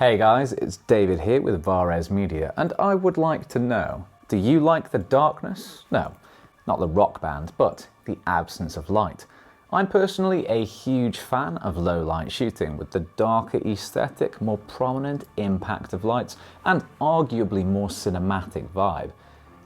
Hey guys, it's David here with Vares Media, and I would like to know, do you like the darkness? No, not the rock band, but the absence of light. I'm personally a huge fan of low light shooting with the darker aesthetic, more prominent impact of lights, and arguably more cinematic vibe.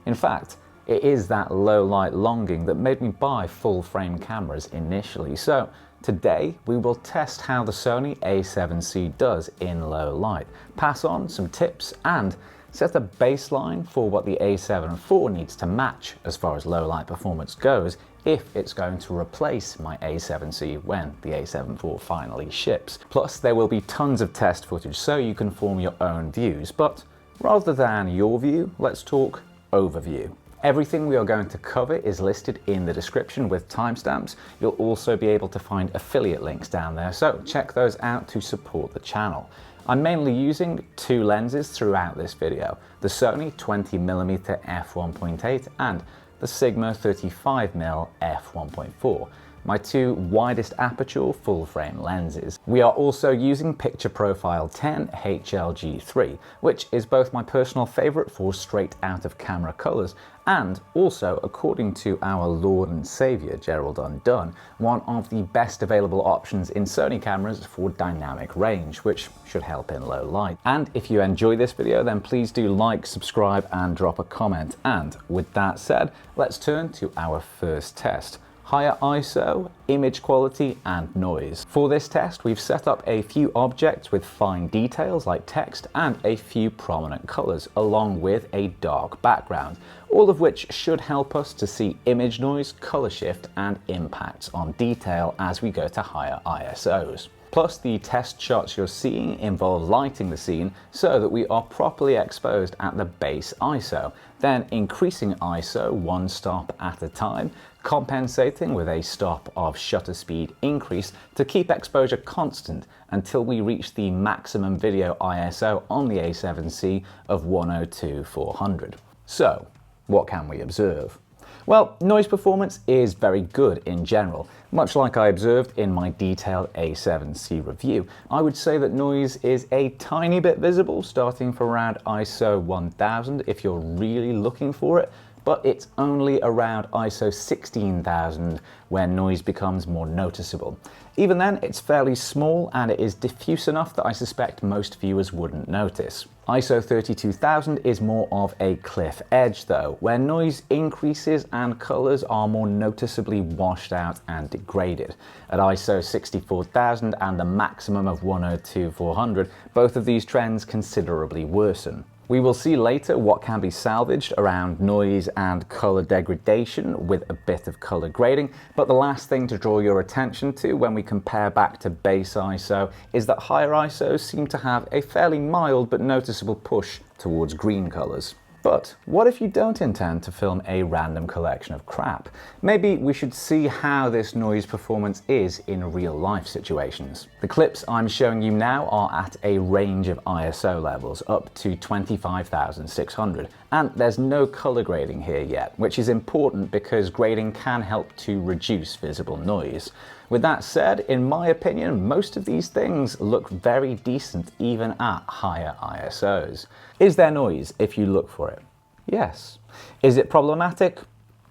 In fact, it is that low light longing that made me buy full frame cameras initially. So today we will test how the Sony A7C does in low light, pass on some tips and set a baseline for what the A7 IV needs to match as far as low light performance goes if it's going to replace my A7C when the A7 IV finally ships. Plus there will be tons of test footage so you can form your own views, but rather than your view, let's talk overview. Everything we are going to cover is listed in the description with timestamps. You'll also be able to find affiliate links down there, so check those out to support the channel. I'm mainly using two lenses throughout this video, the Sony 20mm f1.8 and the Sigma 35mm f1.4. my two widest aperture full frame lenses. We are also using picture profile 10 HLG3, which is both my personal favorite for straight out of camera colors and also, according to our Lord and Savior Gerald Undone, one of the best available options in Sony cameras for dynamic range, which should help in low light. And if you enjoy this video, then please do like, subscribe and drop a comment. And with that said, let's turn to our first test. Higher ISO, image quality and noise. For this test, we've set up a few objects with fine details like text and a few prominent colors, along with a dark background, all of which should help us to see image noise, color shift and impacts on detail as we go to higher ISOs. Plus, the test shots you're seeing involve lighting the scene so that we are properly exposed at the base ISO, then increasing ISO one stop at a time, compensating with a stop of shutter speed increase to keep exposure constant until we reach the maximum video ISO on the A7C of 102/400. So, what can we observe? Well, noise performance is very good in general. Much like I observed in my detailed A7C review, I would say that noise is a tiny bit visible, starting from around ISO 1000 if you're really looking for it, but it's only around ISO 16000 where noise becomes more noticeable. Even then, it's fairly small and it is diffuse enough that I suspect most viewers wouldn't notice. ISO 32000 is more of a cliff edge though, where noise increases and colors are more noticeably washed out and degraded. At ISO 64000 and the maximum of 102/400, both of these trends considerably worsen. We will see later what can be salvaged around noise and color degradation with a bit of color grading, but the last thing to draw your attention to when we compare back to base ISO is that higher ISOs seem to have a fairly mild but noticeable push towards green colors. But what if you don't intend to film a random collection of crap? Maybe we should see how this noise performance is in real life situations. The clips I'm showing you now are at a range of ISO levels up to 25,600, and there's no color grading here yet, which is important because grading can help to reduce visible noise. With that said, in my opinion, most of these things look very decent even at higher ISOs. Is there noise if you look for it? Yes. Is it problematic?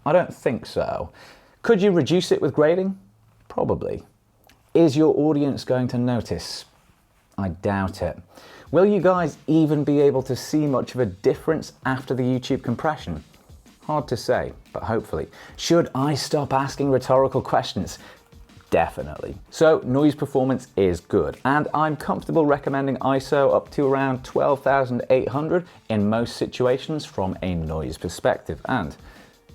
I don't think so. Could you reduce it with grading? Probably. Is your audience going to notice? I doubt it. Will you guys even be able to see much of a difference after the YouTube compression? Hard to say, but hopefully. Should I stop asking rhetorical questions? Definitely. So noise performance is good, and I'm comfortable recommending ISO up to around 12,800 in most situations from a noise perspective. And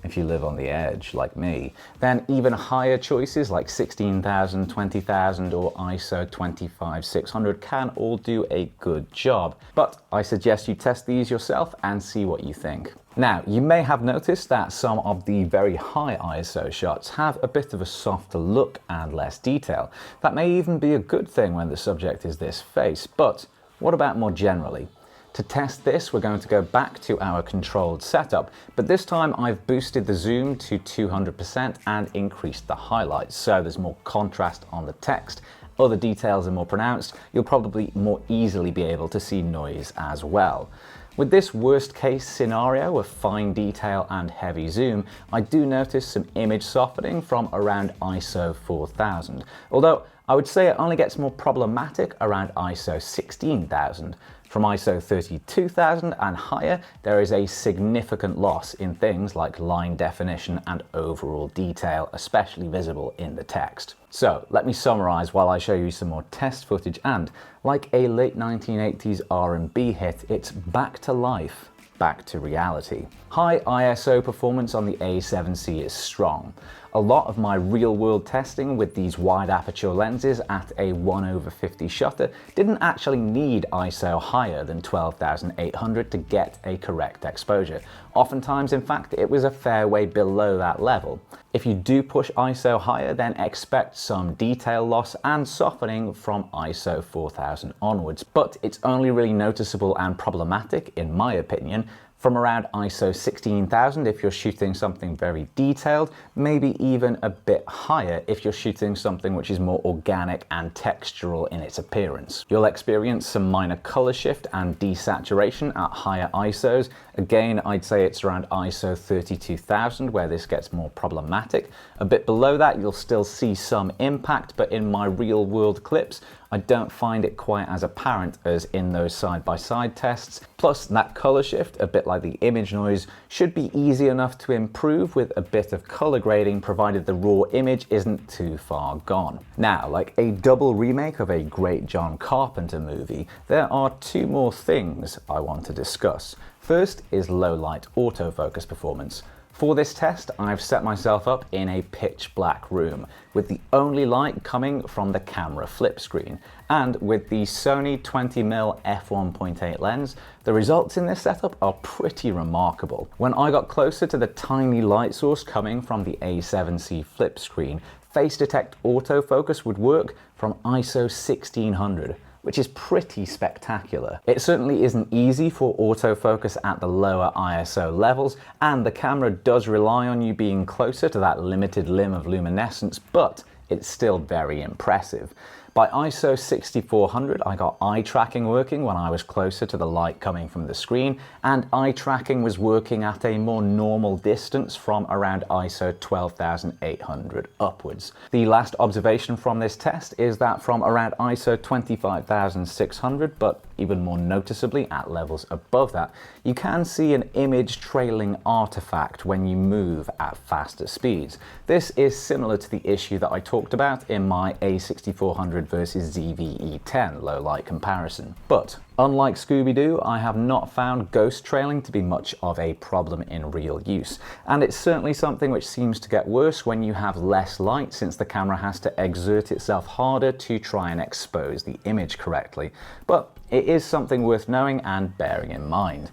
if you live on the edge like me, then even higher choices like 16,000, 20,000 or ISO 25,600 can all do a good job. But I suggest you test these yourself and see what you think. Now, you may have noticed that some of the very high ISO shots have a bit of a softer look and less detail. That may even be a good thing when the subject is this face, but what about more generally? To test this, we're going to go back to our controlled setup, but this time I've boosted the zoom to 200% and increased the highlights, so there's more contrast on the text other details are more pronounced, you'll probably more easily be able to see noise as well. With this worst case scenario of fine detail and heavy zoom, I do notice some image softening from around ISO 4000, although I would say it only gets more problematic around ISO 16000. From ISO 32000 and higher, there is a significant loss in things like line definition and overall detail, especially visible in the text. So let me summarize while I show you some more test footage, and like a late 1980s R&B hit, it's back to life, back to reality. High ISO performance on the A7C is strong. A lot of my real-world testing with these wide aperture lenses at a 1/50 shutter didn't actually need ISO higher than 12,800 to get a correct exposure. Oftentimes, in fact, it was a fair way below that level. If you do push ISO higher, then expect some detail loss and softening from ISO 4000 onwards, but it's only really noticeable and problematic, in my opinion, from around ISO 16000 if you're shooting something very detailed, maybe even a bit higher if you're shooting something which is more organic and textural in its appearance. You'll experience some minor color shift and desaturation at higher ISOs. Again, I'd say it's around ISO 32000 where this gets more problematic. A bit below that, you'll still see some impact, but in my real world clips, I don't find it quite as apparent as in those side-by-side tests. Plus, that color shift, a bit like the image noise, should be easy enough to improve with a bit of color grading, provided the raw image isn't too far gone. Now, like a double remake of a great John Carpenter movie, there are two more things I want to discuss. First is low light autofocus performance. For this test, I've set myself up in a pitch black room, with the only light coming from the camera flip screen. And with the Sony 20mm f1.8 lens, the results in this setup are pretty remarkable. When I got closer to the tiny light source coming from the A7C flip screen, face detect autofocus would work from ISO 1600. Which is pretty spectacular. It certainly isn't easy for autofocus at the lower ISO levels, and the camera does rely on you being closer to that limited limb of luminescence, but it's still very impressive. By ISO 6400, I got eye tracking working when I was closer to the light coming from the screen, and eye tracking was working at a more normal distance from around ISO 12800 upwards. The last observation from this test is that from around ISO 25600, but even more noticeably at levels above that, you can see an image trailing artifact when you move at faster speeds. This is similar to the issue that I talked about in my A6400 versus ZV-E10 low light comparison. But unlike Scooby-Doo, I have not found ghost trailing to be much of a problem in real use. And it's certainly something which seems to get worse when you have less light, since the camera has to exert itself harder to try and expose the image correctly. But it is something worth knowing and bearing in mind.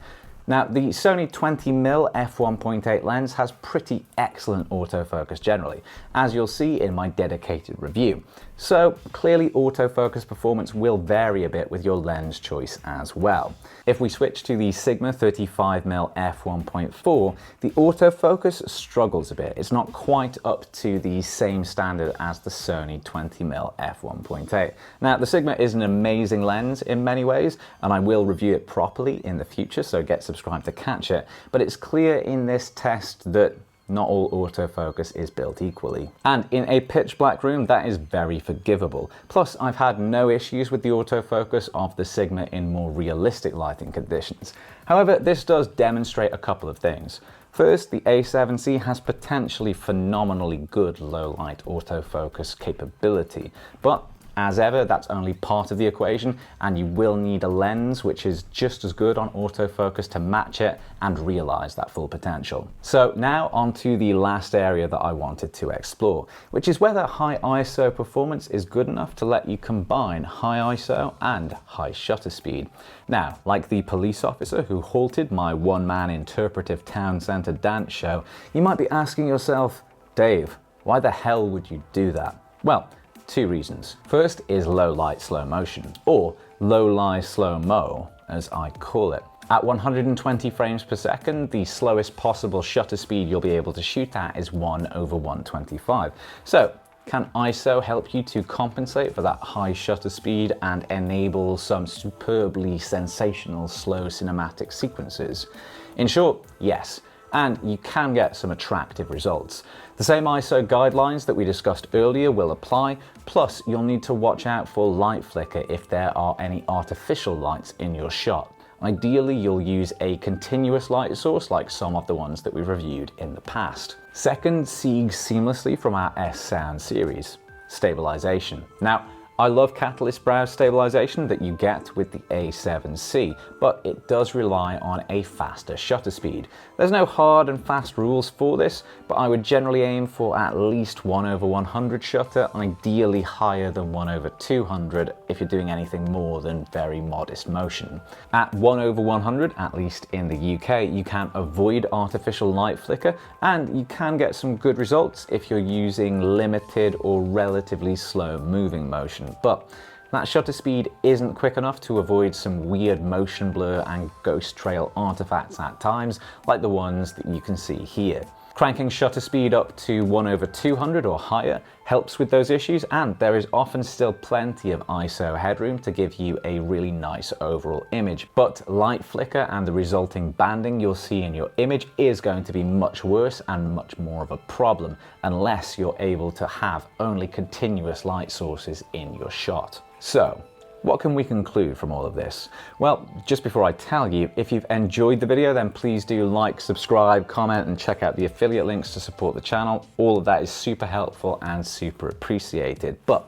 Now, the Sony 20mm f1.8 lens has pretty excellent autofocus generally, as you'll see in my dedicated review. So clearly autofocus performance will vary a bit with your lens choice as well. If we switch to the Sigma 35mm f1.4, the autofocus struggles a bit. It's not quite up to the same standard as the Sony 20mm f1.8. Now, the Sigma is an amazing lens in many ways, and I will review it properly in the future, so get subscribed to catch it. But it's clear in this test that not all autofocus is built equally. And in a pitch black room, that is very forgivable. Plus, I've had no issues with the autofocus of the Sigma in more realistic lighting conditions. However, this does demonstrate a couple of things. First, the A7C has potentially phenomenally good low light autofocus capability, but as ever, that's only part of the equation, and you will need a lens which is just as good on autofocus to match it and realize that full potential. So now on to the last area that I wanted to explore, which is whether high ISO performance is good enough to let you combine high ISO and high shutter speed. Now, like the police officer who halted my one-man interpretive town center dance show, you might be asking yourself, Dave, why the hell would you do that? Well, two reasons. First is low light slow motion, or low light slow mo, as I call it. At 120 frames per second, the slowest possible shutter speed you'll be able to shoot at is 1/125. So Can ISO help you to compensate for that high shutter speed and enable some superbly sensational slow cinematic sequences? In short, yes, and you can get some attractive results. The same ISO guidelines that we discussed earlier will apply, plus you'll need to watch out for light flicker if there are any artificial lights in your shot. Ideally, you'll use a continuous light source like some of the ones that we've reviewed in the past. Second, siegs seamlessly from our S-Sound series, stabilization. Now, I love catalyst browse stabilization that you get with the A7C, but it does rely on a faster shutter speed. There's no hard and fast rules for this, but I would generally aim for at least 1/100 shutter, ideally higher than 1/200 if you're doing anything more than very modest motion. At 1/100, at least in the UK, you can avoid artificial light flicker, and you can get some good results if you're using limited or relatively slow moving motion. But that shutter speed isn't quick enough to avoid some weird motion blur and ghost trail artifacts at times, like the ones that you can see here. Cranking shutter speed up to 1/200 or higher helps with those issues, and there is often still plenty of ISO headroom to give you a really nice overall image. But light flicker and the resulting banding you'll see in your image is going to be much worse and much more of a problem, unless you're able to have only continuous light sources in your shot. So, what can we conclude from all of this? Well, just before I tell you, if you've enjoyed the video, then please do like, subscribe, comment, and check out the affiliate links to support the channel. All of that is super helpful and super appreciated. But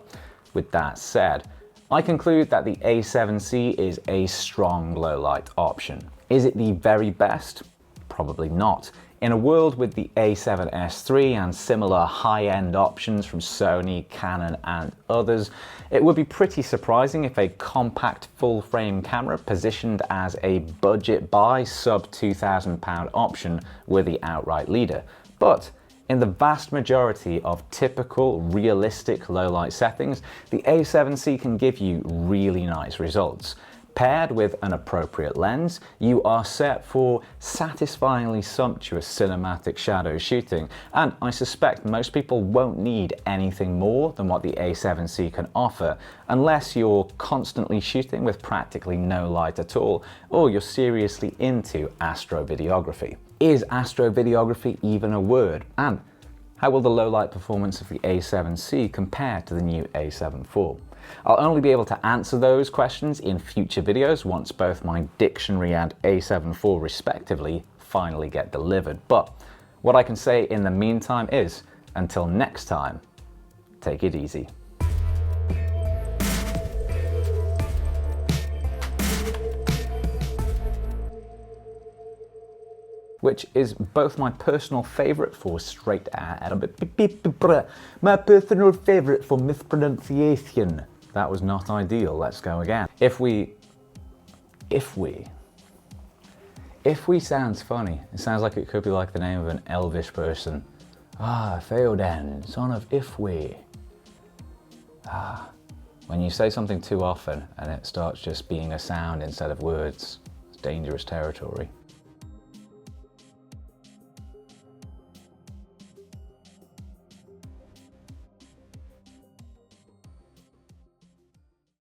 with that said, I conclude that the A7C is a strong low light option. Is it the very best? Probably not. In a world with the A7S III and similar high-end options from Sony, Canon, and others, it would be pretty surprising if a compact full-frame camera positioned as a budget buy sub £2,000 option were the outright leader. But in the vast majority of typical, realistic low-light settings, the A7C can give you really nice results. Paired with an appropriate lens, you are set for satisfyingly sumptuous cinematic shadow shooting, and I suspect most people won't need anything more than what the A7C can offer, unless you're constantly shooting with practically no light at all, or you're seriously into astrovideography. Is astrovideography even a word? And how will the low light performance of the A7C compare to the new A7 IV? I'll only be able to answer those questions in future videos once both my dictionary and A7 IV respectively finally get delivered. But what I can say in the meantime is, until next time, take it easy. Which is both my personal favourite for straight my personal favourite for mispronunciation. That was not ideal. Let's go again. If we sounds funny. It sounds like it could be like the name of an elvish person. Ah, Theoden, son of Ifwe. Ah, when you say something too often and it starts just being a sound instead of words, it's dangerous territory.